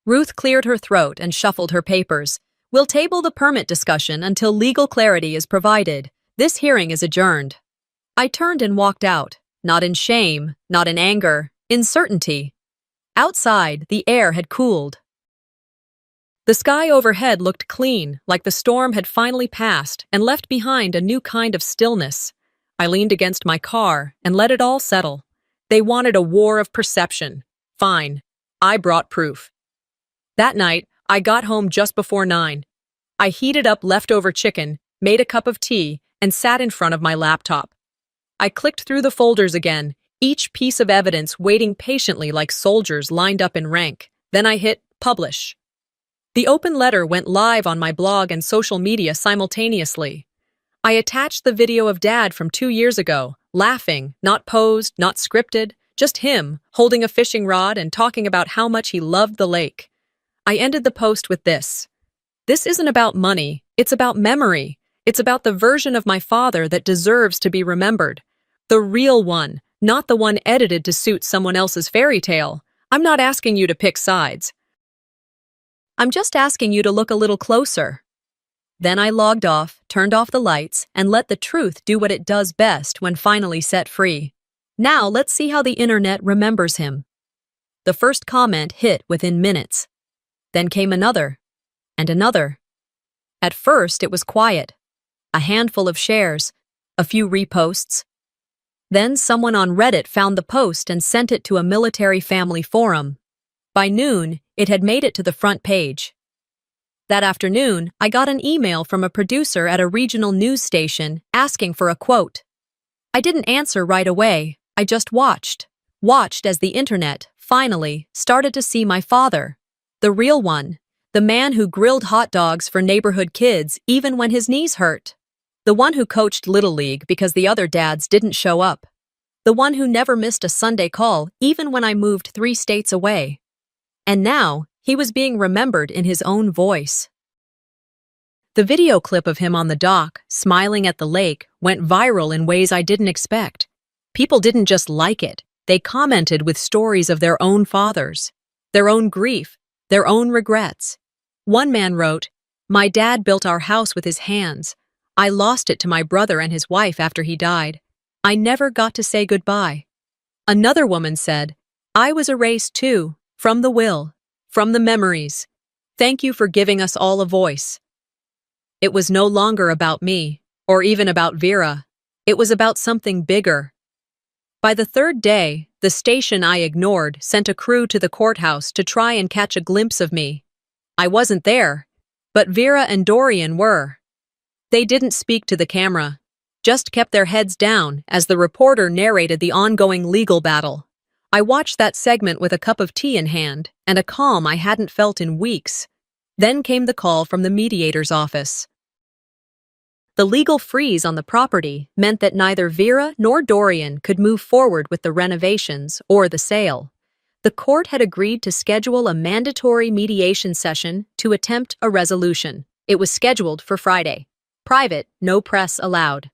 Ruth cleared her throat and shuffled her papers. "We'll table the permit discussion until legal clarity is provided. This hearing is adjourned." I turned and walked out, not in shame, not in anger, in certainty. Outside, the air had cooled. The sky overhead looked clean, like the storm had finally passed and left behind a new kind of stillness. I leaned against my car and let it all settle. They wanted a war of perception. Fine. I brought proof. That night, I got home just before 9. I heated up leftover chicken, made a cup of tea, and sat in front of my laptop. I clicked through the folders again, each piece of evidence waiting patiently like soldiers lined up in rank. Then I hit publish. The open letter went live on my blog and social media simultaneously. I attached the video of Dad from 2 years ago, laughing, not posed, not scripted, just him, holding a fishing rod and talking about how much he loved the lake. I ended the post with this. "This isn't about money, it's about memory. It's about the version of my father that deserves to be remembered. The real one, not the one edited to suit someone else's fairy tale. I'm not asking you to pick sides. I'm just asking you to look a little closer." Then I logged off, turned off the lights, and let the truth do what it does best when finally set free. Now let's see how the internet remembers him. The first comment hit within minutes. Then came another, and another. At first it was quiet. A handful of shares, a few reposts. Then someone on Reddit found the post and sent it to a military family forum. By noon, it had made it to the front page. That afternoon, I got an email from a producer at a regional news station asking for a quote. I didn't answer right away, I just watched as the internet, finally, started to see my father. The real one, The man who grilled hot dogs for neighborhood kids even when his knees hurt. The one who coached Little League because the other dads didn't show up. The one who never missed a Sunday call even when I moved 3 states away. And now, he was being remembered in his own voice. The video clip of him on the dock, smiling at the lake, went viral in ways I didn't expect. People didn't just like it, they commented with stories of their own fathers, their own grief, their own regrets. One man wrote, "My dad built our house with his hands. I lost it to my brother and his wife after he died. I never got to say goodbye." Another woman said, "I was erased too, from the will, from the memories. Thank you for giving us all a voice." It was no longer about me, or even about Vera. It was about something bigger. By the 3rd day, the station I ignored sent a crew to the courthouse to try and catch a glimpse of me. I wasn't there, but Vera and Dorian were. They didn't speak to the camera, just kept their heads down as the reporter narrated the ongoing legal battle. I watched that segment with a cup of tea in hand and a calm I hadn't felt in weeks. Then came the call from the mediator's office. The legal freeze on the property meant that neither Vera nor Dorian could move forward with the renovations or the sale. The court had agreed to schedule a mandatory mediation session to attempt a resolution. It was scheduled for Friday. Private, no press allowed.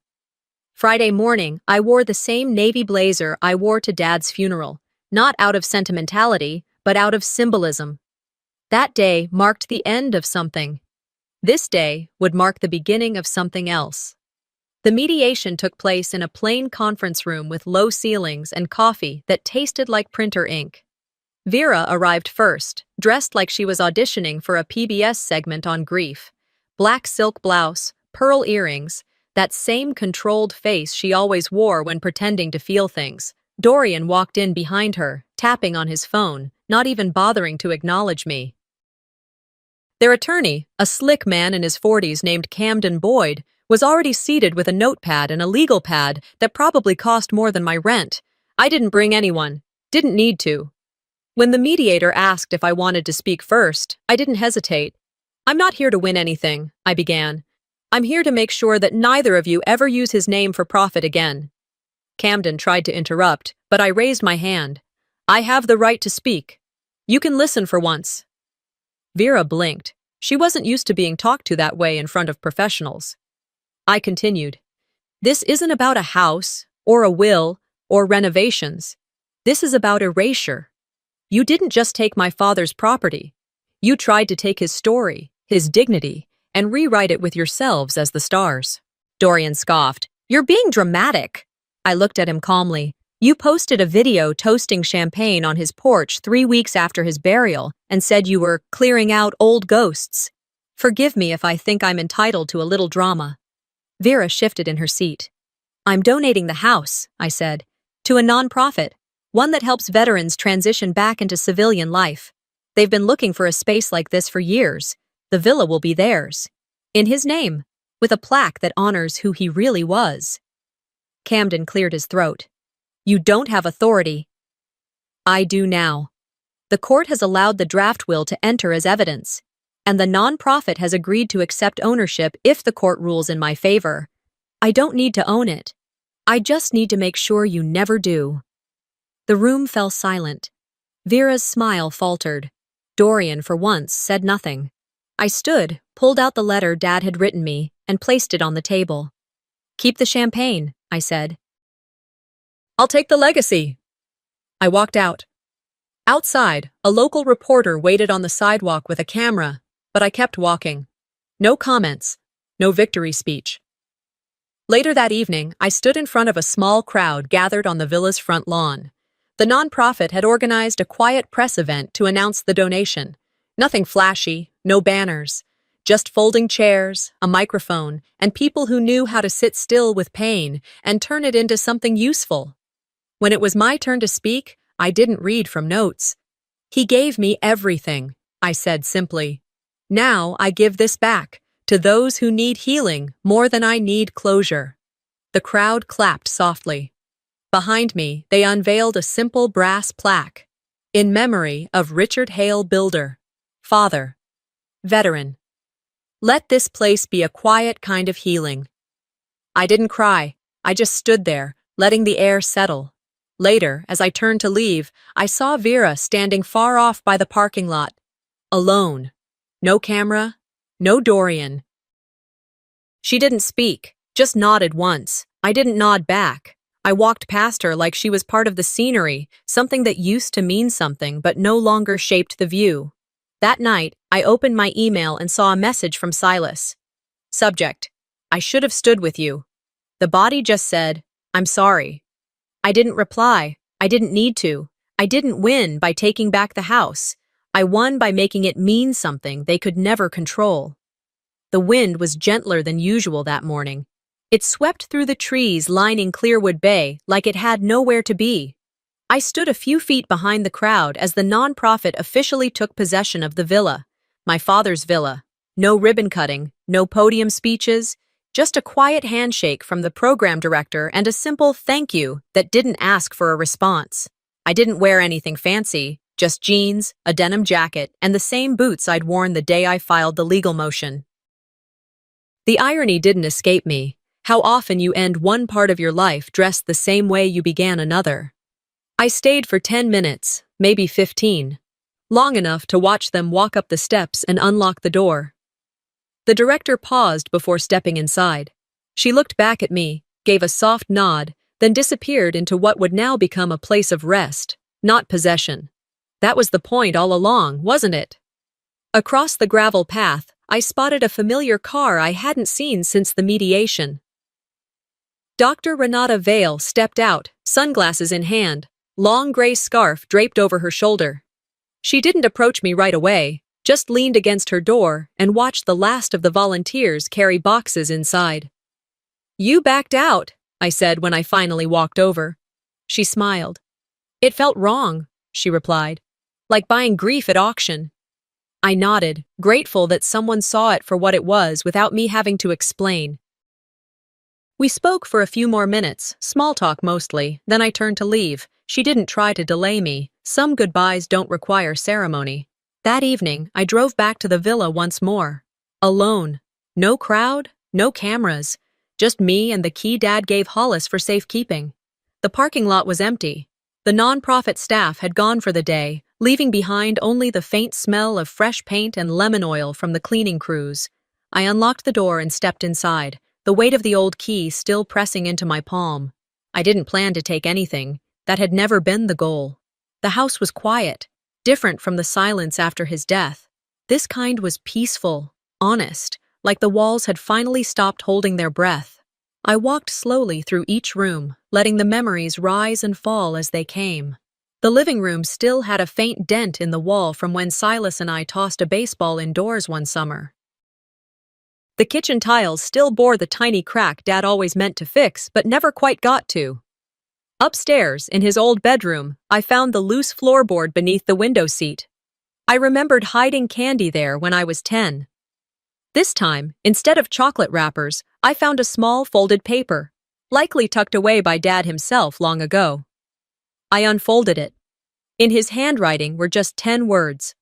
Friday morning, I wore the same navy blazer I wore to Dad's funeral, not out of sentimentality, but out of symbolism. That day marked the end of something. This day would mark the beginning of something else. The mediation took place in a plain conference room with low ceilings and coffee that tasted like printer ink. Vera arrived first, dressed like she was auditioning for a PBS segment on grief. Black silk blouse, pearl earrings, that same controlled face she always wore when pretending to feel things. Dorian walked in behind her, tapping on his phone, not even bothering to acknowledge me. Their attorney, a slick man in his 40s named Camden Boyd, was already seated with a notepad and a legal pad that probably cost more than my rent. I didn't bring anyone. Didn't need to. When the mediator asked if I wanted to speak first, I didn't hesitate. "I'm not here to win anything," I began. "I'm here to make sure that neither of you ever use his name for profit again." Camden tried to interrupt, but I raised my hand. "I have the right to speak. You can listen for once." Vera blinked. She wasn't used to being talked to that way in front of professionals. I continued. "This isn't about a house, or a will, or renovations. This is about erasure. You didn't just take my father's property. You tried to take his story, his dignity, and rewrite it with yourselves as the stars." Dorian scoffed. "You're being dramatic." I looked at him calmly. "You posted a video toasting champagne on his porch 3 weeks after his burial and said you were clearing out old ghosts. Forgive me if I think I'm entitled to a little drama." Vera shifted in her seat. "I'm donating the house," I said, "to a nonprofit, one that helps veterans transition back into civilian life. They've been looking for a space like this for years. The villa will be theirs. In his name, with a plaque that honors who he really was." Camden cleared his throat. "You don't have authority." "I do now. The court has allowed the draft will to enter as evidence, and the nonprofit has agreed to accept ownership if the court rules in my favor. I don't need to own it. I just need to make sure you never do." The room fell silent. Vera's smile faltered. Dorian, for once, said nothing. I stood, pulled out the letter Dad had written me, and placed it on the table. "Keep the champagne," I said. "I'll take the legacy." I walked out. Outside, a local reporter waited on the sidewalk with a camera, but I kept walking. No comments, no victory speech. Later that evening, I stood in front of a small crowd gathered on the villa's front lawn. The nonprofit had organized a quiet press event to announce the donation. Nothing flashy, no banners, just folding chairs, a microphone, and people who knew how to sit still with pain and turn it into something useful. When it was my turn to speak, I didn't read from notes. "He gave me everything," I said simply. "Now I give this back, to those who need healing more than I need closure." The crowd clapped softly. Behind me, they unveiled a simple brass plaque. "In memory of Richard Hale Builder, Father." Veteran. Let this place be a quiet kind of healing. I didn't cry. I just stood there, letting the air settle. Later, as I turned to leave, I saw Vera standing far off by the parking lot. Alone. No camera, no Dorian. She didn't speak, just nodded once. I didn't nod back. I walked past her like she was part of the scenery, something that used to mean something but no longer shaped the view. That night, I opened my email and saw a message from Silas. Subject: I should have stood with you. The body just said, I'm sorry. I didn't reply. I didn't need to. I didn't win by taking back the house. I won by making it mean something they could never control. The wind was gentler than usual that morning. It swept through the trees lining Clearwood Bay like it had nowhere to be. I stood a few feet behind the crowd as the nonprofit officially took possession of the villa, my father's villa. No ribbon cutting, no podium speeches, just a quiet handshake from the program director and a simple thank you that didn't ask for a response. I didn't wear anything fancy, just jeans, a denim jacket, and the same boots I'd worn the day I filed the legal motion. The irony didn't escape me. How often you end one part of your life dressed the same way you began another. I stayed for 10 minutes, maybe 15. Long enough to watch them walk up the steps and unlock the door. The director paused before stepping inside. She looked back at me, gave a soft nod, then disappeared into what would now become a place of rest, not possession. That was the point all along, wasn't it? Across the gravel path, I spotted a familiar car I hadn't seen since the mediation. Dr. Renata Vale stepped out, sunglasses in hand, long gray scarf draped over her shoulder. She didn't approach me right away, just leaned against her door and watched the last of the volunteers carry boxes inside. You backed out, I said when I finally walked over. She smiled. It felt wrong, she replied, like buying grief at auction. I nodded, grateful that someone saw it for what it was without me having to explain. We spoke for a few more minutes, small talk mostly, then I turned to leave. She didn't try to delay me. Some goodbyes don't require ceremony. That evening, I drove back to the villa once more. Alone. No crowd, no cameras. Just me and the key Dad gave Hollis for safekeeping. The parking lot was empty. The nonprofit staff had gone for the day, leaving behind only the faint smell of fresh paint and lemon oil from the cleaning crews. I unlocked the door and stepped inside, the weight of the old key still pressing into my palm. I didn't plan to take anything. That had never been the goal. The house was quiet, different from the silence after his death. This kind was peaceful, honest, like the walls had finally stopped holding their breath. I walked slowly through each room, letting the memories rise and fall as they came. The living room still had a faint dent in the wall from when Silas and I tossed a baseball indoors one summer. The kitchen tiles still bore the tiny crack Dad always meant to fix but never quite got to. Upstairs, in his old bedroom, I found the loose floorboard beneath the window seat. I remembered hiding candy there when I was 10. This time, instead of chocolate wrappers, I found a small folded paper, likely tucked away by Dad himself long ago. I unfolded it. In his handwriting were just 10 words.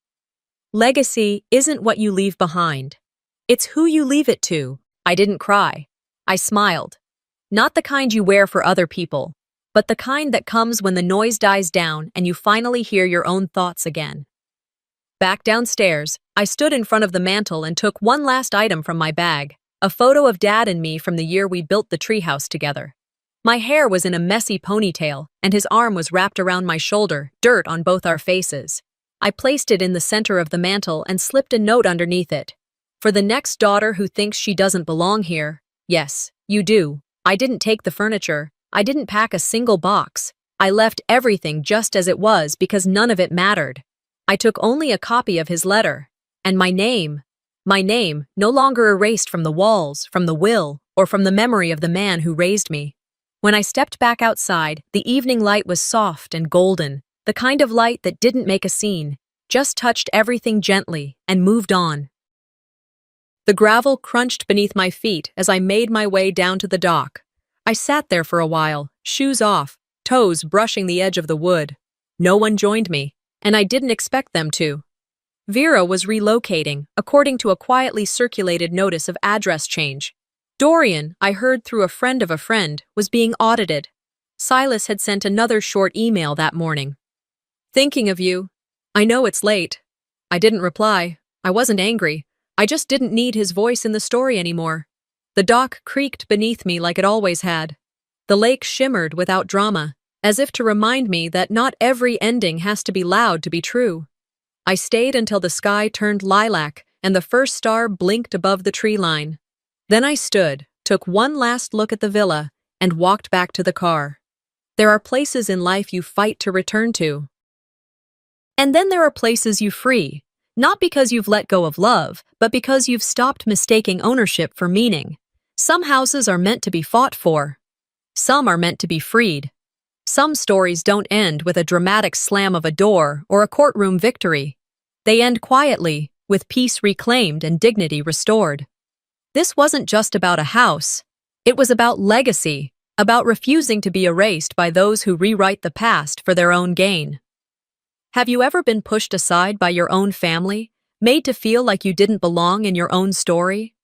Legacy isn't what you leave behind. It's who you leave it to. I didn't cry. I smiled. Not the kind you wear for other people, but the kind that comes when the noise dies down and you finally hear your own thoughts again. Back downstairs, I stood in front of the mantel and took one last item from my bag, a photo of Dad and me from the year we built the treehouse together. My hair was in a messy ponytail, and his arm was wrapped around my shoulder, dirt on both our faces. I placed it in the center of the mantel and slipped a note underneath it. For the next daughter who thinks she doesn't belong here, yes, you do. I didn't take the furniture. I didn't pack a single box. I left everything just as it was because none of it mattered. I took only a copy of his letter. And my name, no longer erased from the walls, from the will, or from the memory of the man who raised me. When I stepped back outside, the evening light was soft and golden, the kind of light that didn't make a scene, just touched everything gently and moved on. The gravel crunched beneath my feet as I made my way down to the dock. I sat there for a while, shoes off, toes brushing the edge of the wood. No one joined me, and I didn't expect them to. Vera was relocating, according to a quietly circulated notice of address change. Dorian, I heard through a friend, was being audited. Silas had sent another short email that morning. Thinking of you. I know it's late. I didn't reply. I wasn't angry. I just didn't need his voice in the story anymore. The dock creaked beneath me like it always had. The lake shimmered without drama, as if to remind me that not every ending has to be loud to be true. I stayed until the sky turned lilac and the first star blinked above the tree line. Then I stood, took one last look at the villa, and walked back to the car. There are places in life you fight to return to. And then there are places you free, not because you've let go of love, but because you've stopped mistaking ownership for meaning. Some houses are meant to be fought for. Some are meant to be freed. Some stories don't end with a dramatic slam of a door or a courtroom victory. They end quietly, with peace reclaimed and dignity restored. This wasn't just about a house. It was about legacy, about refusing to be erased by those who rewrite the past for their own gain. Have you ever been pushed aside by your own family, made to feel like you didn't belong in your own story?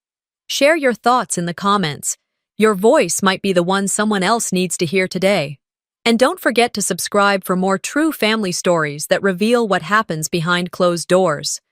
Share your thoughts in the comments. Your voice might be the one someone else needs to hear today. And don't forget to subscribe for more true family stories that reveal what happens behind closed doors.